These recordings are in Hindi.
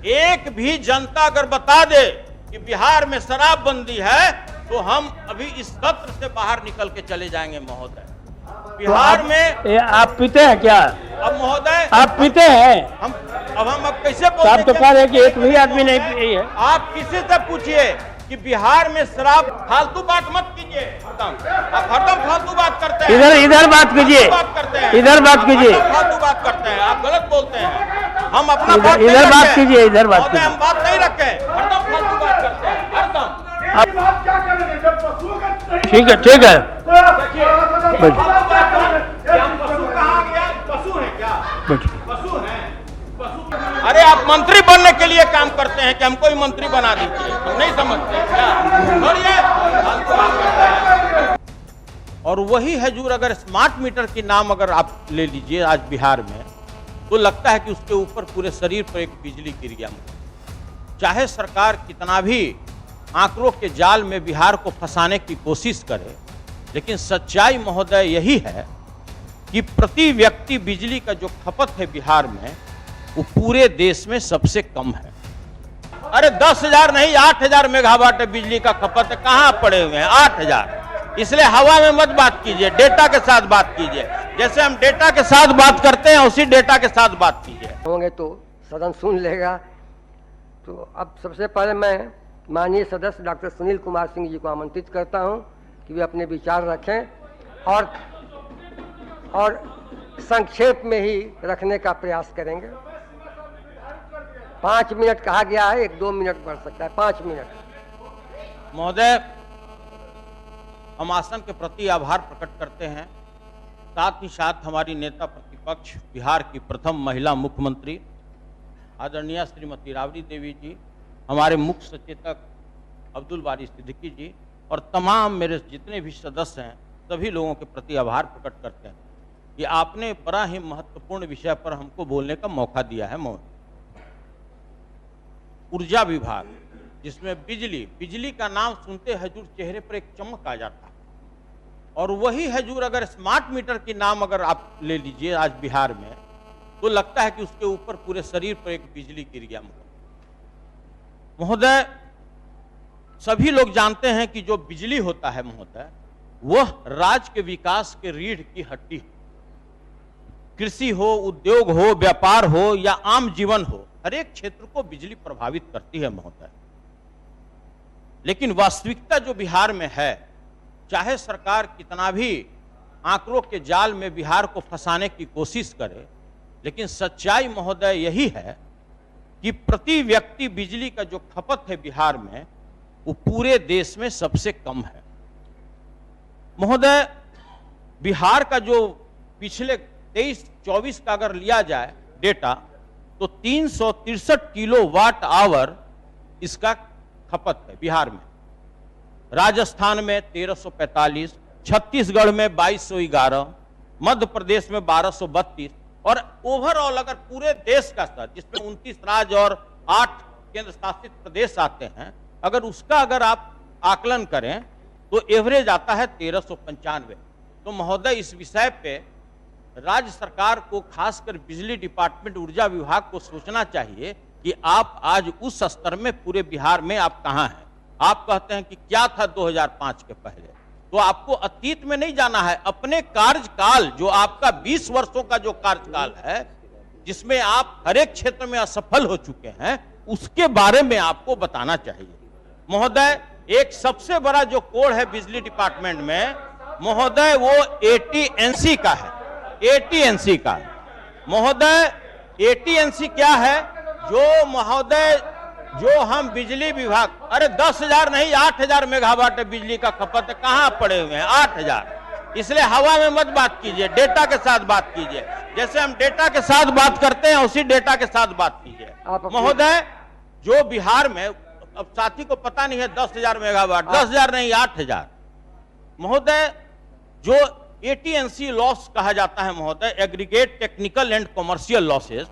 एक भी जनता अगर बता दे कि बिहार में शराबबंदी है तो हम अभी इस सत्र से बाहर निकल के चले जाएंगे महोदय। बिहार में आप पीते हैं क्या? अब महोदय आप पीते हैं? हम अब कैसे बोलते आप तो कह रहे हैं कि एक भी आदमी नहीं पी है। आप किसी से पूछिए कि बिहार में शराब, फालतू बात मत कीजिए, आप हरदम फालतू बात करते हैं। इधर बात कीजिए, बात करते हैं, इधर बात कीजिए, फालतू बात करते हैं, आप गलत बोलते हैं। हम अपना इधर बात कीजिए, इधर बात कीजिए। हम बात नहीं रखे, हरदम फालतू बात करते हैं, हरदम। ठीक है, ठीक है। पशु कहाँ गया? पशु है क्या? पशु है? अरे आप मंत्री बनने के लिए काम करते हैं कि हमको ही मंत्री बना दीजिए, हम नहीं समझते क्या? और वही हजूर अगर स्मार्ट मीटर की नाम अगर आप ले लीजिए आज बिहार में, तो लगता है कि उसके ऊपर पूरे शरीर पर एक बिजली गिर गया। चाहे सरकार कितना भी आंकड़ों के जाल में बिहार को फंसाने की कोशिश करे, लेकिन सच्चाई महोदय यही है कि प्रति व्यक्ति बिजली का जो खपत है बिहार में वो पूरे देश में सबसे कम है। अरे 10,000 नहीं 8,000 मेगावाट बिजली का खपत है, कहां पड़े हुए हैं 8,000। इसलिए हवा में मत बात कीजिए, डेटा के साथ बात कीजिए। जैसे हम डेटा के साथ बात करते हैं उसी डेटा के साथ बात कीजिए। होंगे तो सदन सुन लेगा। तो अब सबसे पहले मैं माननीय सदस्य डॉक्टर सुनील कुमार सिंह जी को आमंत्रित करता हूं कि वे अपने विचार रखें और संक्षेप में ही रखने का प्रयास करेंगे। 5 मिनट कहा गया है, 1-2 मिनट बढ़ सकता है, 5 मिनट। महोदय, हम आसन के प्रति आभार प्रकट करते हैं। साथ ही साथ हमारी नेता प्रतिपक्ष बिहार की प्रथम महिला मुख्यमंत्री आदरणीय श्रीमती राबड़ी देवी जी, हमारे मुख्य सचेतक अब्दुल बारी सिद्दीकी जी और तमाम मेरे जितने भी सदस्य हैं सभी लोगों के प्रति आभार प्रकट करते हैं कि आपने बड़ा ही महत्वपूर्ण विषय पर हमको बोलने का मौका दिया है। महोदय, ऊर्जा विभाग जिसमें बिजली का नाम सुनते हजूर चेहरे पर एक चमक आ जाता है, और वही हजूर अगर स्मार्ट मीटर की नाम अगर आप ले लीजिए आज बिहार में, तो लगता है कि उसके ऊपर पूरे शरीर पर एक बिजली गिर गया। महोदय, सभी लोग जानते हैं कि जो बिजली होता है महोदय, वह राज्य के विकास के रीढ़ की हड्डी है। कृषि हो, उद्योग हो, व्यापार हो या आम जीवन हो, हर एक क्षेत्र को बिजली प्रभावित करती है महोदय। लेकिन वास्तविकता जो बिहार में है, चाहे सरकार कितना भी आंकड़ों के जाल में बिहार को फंसाने की कोशिश करे, लेकिन सच्चाई महोदय यही है कि प्रति व्यक्ति बिजली का जो खपत है बिहार में वो पूरे देश में सबसे कम है। महोदय, बिहार का जो पिछले 23-24 का अगर लिया जाए डेटा, तो 363 किलोवाट आवर इसका खपत है बिहार में। राजस्थान में 1345, छत्तीसगढ़ में 2211, मध्य प्रदेश में 1232, और ओवरऑल अगर पूरे देश का स्तर, जिसमें 29 राज्य और 8 केंद्र शासित प्रदेश आते हैं, अगर उसका अगर आप आकलन करें तो एवरेज आता है 1395। तो महोदय, इस विषय पे राज्य सरकार को, खासकर बिजली डिपार्टमेंट, ऊर्जा विभाग को सोचना चाहिए कि आप आज उस स्तर में पूरे बिहार में आप कहां हैं। आप कहते हैं कि क्या था 2005 के पहले, तो आपको अतीत में नहीं जाना है, अपने कार्यकाल जो आपका 20 वर्षों का जो कार्यकाल है, जिसमें आप हर एक क्षेत्र में असफल हो चुके हैं, उसके बारे में आपको बताना चाहिए। महोदय, एक सबसे बड़ा जो कोड है बिजली डिपार्टमेंट में महोदय, वो AT&C का है। AT&C का महोदय, AT&C क्या है? जो महोदय, जो हम बिजली विभाग, अरे 10,000 नहीं 8,000 मेगावाट बिजली का खपत है, कहां पड़े हुए हैं 8,000। इसलिए हवा में मत बात कीजिए, डेटा के साथ बात कीजिए। जैसे हम डेटा के साथ बात करते हैं उसी डेटा के साथ बात कीजिए। महोदय, जो बिहार में, अब साथी को पता नहीं है 10,000 मेगावाट, 10,000 नहीं 8,000। महोदय, जो AT&C लॉस कहा जाता है महोदय, aggregate technical and commercial losses,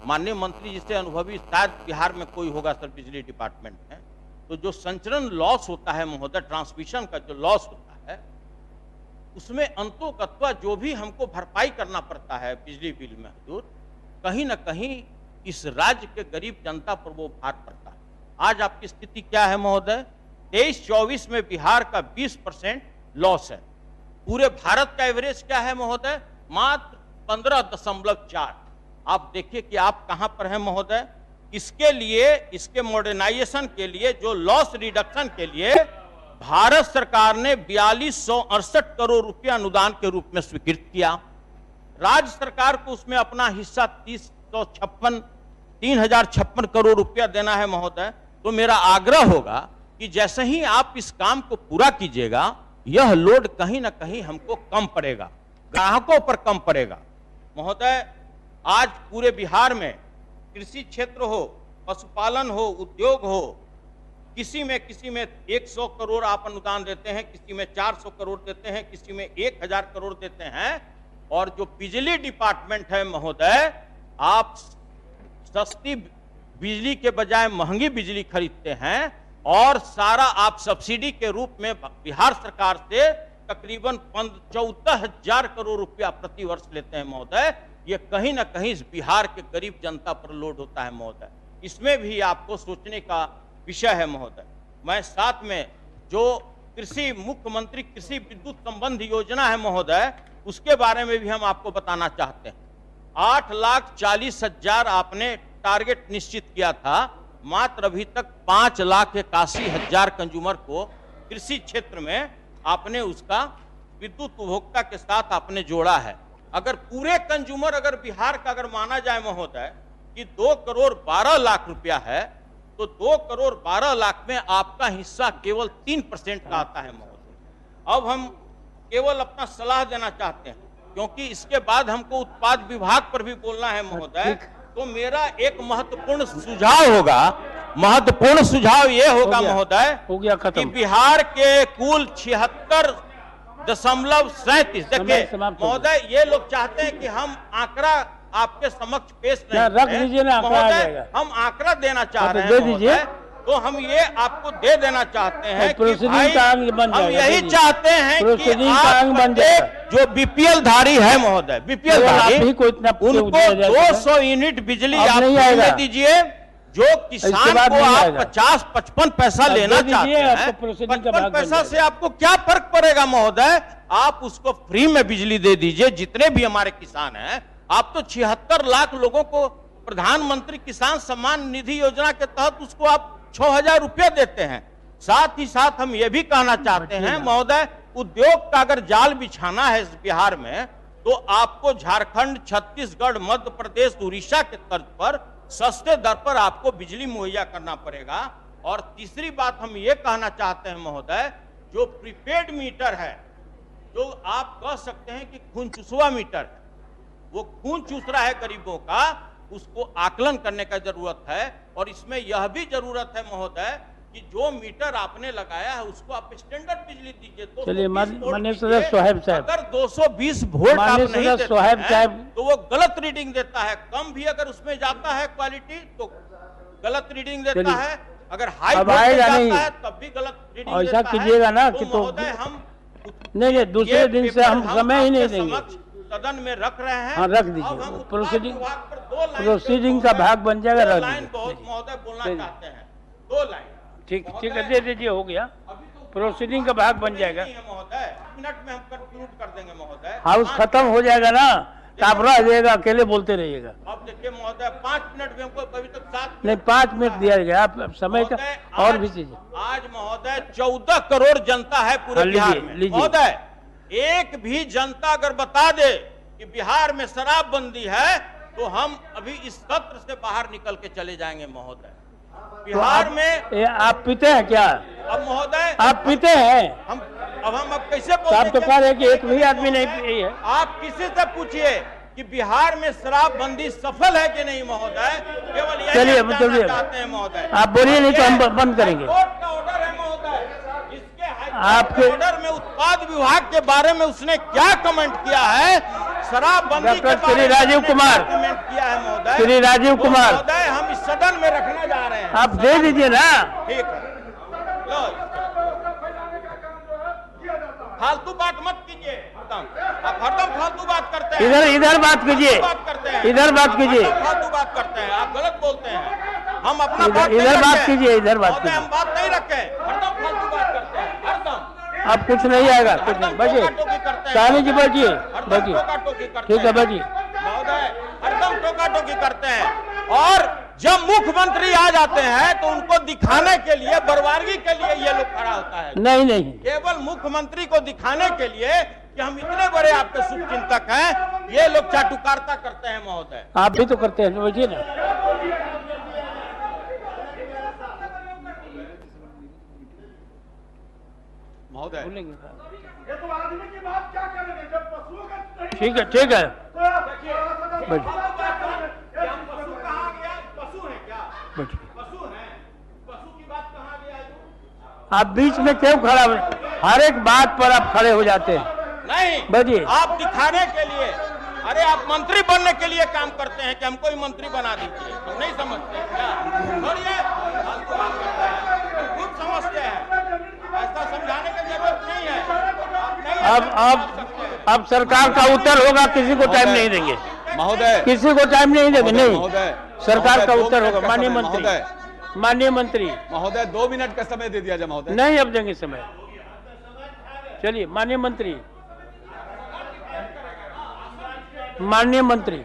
माननीय मंत्री जी से अनुभवी शायद बिहार में कोई होगा सर बिजली डिपार्टमेंट में, तो जो संचरण लॉस होता है महोदय, ट्रांसमिशन का जो लॉस होता है, उसमें अंतोगत्वा जो भी हमको भरपाई करना पड़ता है बिजली बिल में हजूर, कहीं ना कहीं इस राज्य के गरीब जनता पर वो भार पड़ता है। आज आपकी स्थिति क्या है महोदय? 23-24 में बिहार का 20% लॉस है। पूरे भारत का एवरेज क्या है महोदय? मात्र 15.4। आप देखिए कि आप कहां पर हैं महोदय। इसके लिए, इसके मॉडर्नाइजेशन के लिए, जो लॉस रिडक्शन के लिए भारत सरकार ने 4268 करोड़ रुपया अनुदान के रूप में स्वीकृत किया। राज्य सरकार को उसमें अपना हिस्सा 3056 करोड़ रुपया देना है महोदय। तो मेरा आग्रह होगा कि जैसे ही आप इस काम को पूरा कीजिएगा, यह लोड कहीं ना कहीं हमको कम पड़ेगा, ग्राहकों पर कम पड़ेगा महोदय। आज पूरे बिहार में कृषि क्षेत्र हो, पशुपालन हो, उद्योग हो, किसी में 100 करोड़ आप अनुदान देते हैं, किसी में 400 करोड़ देते हैं, किसी में 1000 करोड़ देते हैं। और जो बिजली डिपार्टमेंट है महोदय, आप सस्ती बिजली के बजाय महंगी बिजली खरीदते हैं और सारा आप सब्सिडी के रूप में बिहार सरकार से तकरीबन 14,000 करोड़ रुपया प्रति वर्ष लेते हैं महोदय। ये कहीं ना कहीं इस बिहार के गरीब जनता पर लोड होता है महोदय। इसमें भी आपको सोचने का विषय है महोदय। मैं साथ में जो कृषि, मुख्यमंत्री कृषि विद्युत संबंध योजना है महोदय, उसके बारे में भी हम आपको बताना चाहते हैं। 8,40,000 आपने टारगेट निश्चित किया था, मात्र अभी तक 5,81,000 कंज्यूमर को कृषि क्षेत्र में आपने उसका विद्युत उपभोक्ता के साथ आपने जोड़ा है। अगर पूरे कंज्यूमर, अगर बिहार का अगर माना जाए महोदय कि 2 करोड़ 12 लाख रुपया है, तो 2 करोड़ 12 लाख में आपका हिस्सा केवल 3% का आता है महोदय। अब हम केवल अपना सलाह देना चाहते हैं, क्योंकि इसके बाद हमको उत्पाद विभाग पर भी बोलना है महोदय। तो मेरा एक महत्वपूर्ण सुझाव होगा, महत्वपूर्ण सुझाव यह होगा महोदय कि बिहार के कुल 76.37, देखिए महोदय, ये लोग चाहते हैं कि हम आंकड़ा आपके समक्ष पेश नहीं रख दीजिए ना, महोदय, हम आंकड़ा देना चाह रहे हैं महोदय। तो हम ये आपको दे देना चाहते हैं कि भाई, हम यही चाहते हैं कि आप जो बीपीएल धारी है महोदय, बीपीएल धारी, उनको 200 यूनिट बिजली आप दे दीजिए। जो किसान को आप 50-55 पैसा लेना चाहते हैं, 55 पैसा से आपको क्या फर्क पड़ेगा महोदय? आप उसको फ्री में बिजली दे दीजिए। जितने भी हमारे किसान हैं, आप तो 76 लाख लोगों को प्रधानमंत्री किसान सम्मान निधि योजना के तहत उसको आप 6,000 रुपया देते हैं। साथ ही साथ हम यह भी कहना चाहते हैं महोदय, उद्योग का अगर जाल बिछाना है इस बिहार में, तो आपको झारखंड, छत्तीसगढ़, मध्य प्रदेश, उड़ीसा के तर्ज पर सस्ते दर पर आपको बिजली मुहैया करना पड़ेगा। और तीसरी बात हम ये कहना चाहते हैं महोदय, जो प्रीपेड मीटर है, जो आप कह सकते हैं कि खून चूसवा मीटर है, वो खून चूस रहा है गरीबों का, उसको आकलन करने का जरूरत है। और इसमें यह भी जरूरत है महोदय कि जो मीटर आपने लगाया है उसको आप स्टैंडर्ड बिजली दीजिए। चलिए माननीय सदस्य सोहेब साहब, अगर 220 वोल्ट आप नहीं देते सोहेब साहब, तो वो गलत रीडिंग देता है। कम भी अगर उसमें जाता है क्वालिटी तो गलत रीडिंग देता है, अगर हाई वोल्टेज जाता है तब भी गलत रीडिंग देता है। ऐसा कीजिएगा ना कि तो हम नहीं, दूसरे दिन से हम समय ही नहीं देंगे। सदन में रख रहे हैं। हाँ, रख दीजिए। प्रोसीडिंग का भाग बन जाएगा। रख दीजिए। बहुत महोदय बोलना चाहते हैं, 2 लाइन। ठीक है, दे दीजिए, हो गया। प्रोसीडिंग का भाग बन जाएगा महोदय, मिनट में हम कंक्लूड कर देंगे महोदय। हाउस खत्म हो जाएगा ना, तो आप रह जाएगा, अकेले बोलते रहिएगा। अब देखिए महोदय, 5 मिनट में हमको अभी तक 7 नहीं, 5 मिनट दिया गया। आप समय का और भी चीजें। आज महोदय 14 करोड़ जनता है पूरे बिहार में महोदय। एक भी जनता अगर बता दे कि बिहार में शराबबंदी है, तो हम अभी इस सत्र से बाहर निकल के चले जाएंगे महोदय। बिहार में आप पीते हैं क्या? अब महोदय आप पीते हैं? हम कैसे बोल? आप तो कह रहे हैं कि एक भी आदमी नहीं पी है। आप किसी से पूछिए कि बिहार में शराबबंदी सफल है कि नहीं महोदय। केवल यही चलिए चाहते हैं महोदय। आप बोलिए, नहीं तो हम बंद करेंगे। कोर्ट का ऑर्डर है महोदय, आपके ऑर्डर में उत्पाद विभाग के बारे में उसने क्या कमेंट किया है, शराबबंदी के बारे में राजीव कुमार कमेंट किया है महोदय। श्री राजीव कुमार महोदय, हम इस सदन में रखने जा रहे हैं। आप दे दीजिए ना। ठीक है, लो, फालतू बात मत कीजिए। आप हरदम फालतू बात करते हैं। इधर बात कीजिए, बात करते हैं, इधर बात कीजिए, हरदम फालतू बात करते हैं, आप गलत बोलते हैं। हम अपना इधर बात कीजिए, इधर बात महोदय, कीजिए। हम बात नहीं रखे, हरदम फालतू बात करते हैं, हरदम। अब कुछ नहीं आएगा, कुछ नहीं। बैठिए साहनी जी, बैठिए बैठिए, ठीक है बैठिए। महोदय हरदम टोका टोकी करते हैं, और जब मुख्यमंत्री आ जाते हैं तो उनको दिखाने के लिए, बरवारगी के लिए ये लोग खड़ा होता है। नहीं नहीं, केवल मुख्यमंत्री को दिखाने के लिए कि हम इतने बड़े आपके शुभचिंतक हैं, ये लोग चाटुकारिता करते हैं महोदय। आप भी तो करते हैं, बैठिए ना। महोदय बोलेंगे ये तो आदमी की बात क्या करेंगे जब पशुओं का ठीक है, ठीक है, बैठिए। हम पशु कहाँ गया? पशु है क्या? बैठिए। पशु है, पशु की बात कहाँ गया? आप बीच में क्यों खड़ा हुए? हर एक बात पर आप खड़े हो जाते हैं। नहीं, बैठिए। आप दिखाने के लिए, अरे आप मंत्री बनने के लिए काम करते हैं कि हमको ही मंत्री बना दीजिए, हम नहीं समझते हैं क्या? और ये फालतू बात करते हैं, हम खुद समझते हैं, ऐसा समझाने की जरूरत नहीं है। आप नहीं ऐसा समझ सकते हैं। अब सरकार का उत्तर होगा, किसी को टाइम नहीं देंगे, महोदय, किसी को टाइम नहीं देंगे, नहीं। महोदय, सरकार का महोदय, उत्तर 2 होगा। मिनट का माननीय समय, मंत्री, महोदय। माननीय मंत्री, महोदय 2 मिनट का समय दे दिया जाए महोदय। नहीं अब देंगे समय। चलिए माननीय मंत्री, माननीय मंत्री।